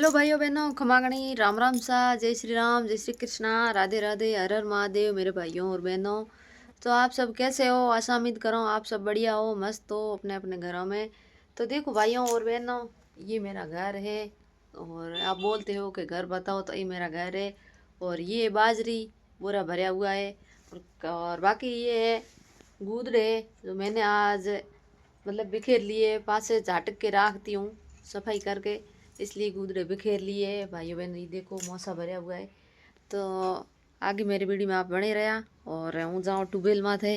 Hello भाइयों बहनों, खमागणी, राम राम सा, जय श्री राम, जय श्री कृष्णा, राधे राधे, हर हर महादेव मेरे भाइयों और बहनों। तो आप सब कैसे हो? आशा उम्मीद करो आप सब बढ़िया हो, मस्त हो अपने अपने घरों में। तो देखो भाइयों और बहनों, ये मेरा घर है। और आप बोलते हो कि घर बताओ, तो ये मेरा घर है। और ये बाजरी पूरा भरा हुआ है। और बाकी ये है गूदड़े, जो मैंने आज मतलब बिखेर लिए, पास से झाटक के रखती हूँ सफाई करके, इसलिए गूदड़े बिखेर लिए। भाइयों बहन ये देखो मौसा भरा हुआ है। तो आगे मेरी वीडियो में आप बने रहा। और हूँ जाऊँ ट्यूबवेल माथे,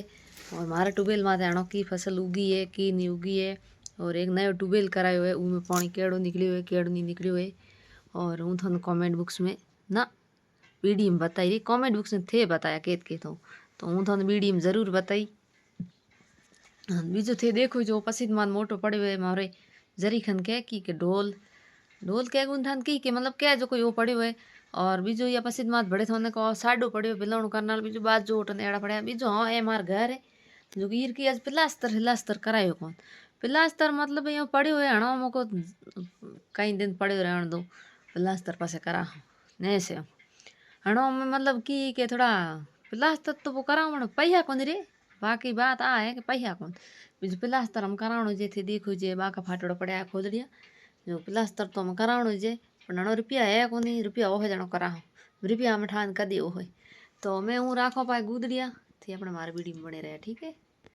और मारा ट्यूबवेल माथे हणो की फसल उगी है की नहीं उगी है। और एक नयो ट्यूबवेल करायो है, उनमें पानी केड़ो निकलियो है केड़ो नहीं निकलियो है। और हूँ थाने कॉमेंट बुक्स में ना वीडियो में बताई रही, कॉमेंट बुक्स में थे बताया केत के तो हूँ थाने वीडियो में जरूर बताई। बीजो थे देखो जो पसीद मान मोटो पड़े हुए मारे जरी खन के की के ढोल ढोल के गुंथान की के मतलब क्या जो कोई वो पड़े हुए। और बीजो या पसीद मात बड़े थोने को साडो पड़े हुए बिलाणु करनाल बीजो बात जो उठन एड़ा पड़े बीजो हाँ ए मार घर है। जो गिर की आज पिलास्तर हिलास्तर करायो कौन पिलास्तर मतलब यहाँ पड़े हुए हणो मोको कई दिन पड़े रहन दो पिलास्तर पासे करा ने से हणो में मतलब की के थोड़ा पिलास्तर तो वो करावण पैसा कौन रे। बाकी बात आ है कि पैसा कौन बीजो पिलास्तर हम करावणो जे थे देखो जे बाका फाटड़ो पड़ा खोल दिया। जो प्लास्टर तो हम करावणो जे पण हणो रुपया है कोनी, रुपया हो जणो कराहो रुपया में ठान कदी हो। तो मैं हूँ राखो पाए गूदड़िया थी अपने मारे वीडियो में बने रहे, ठीक है।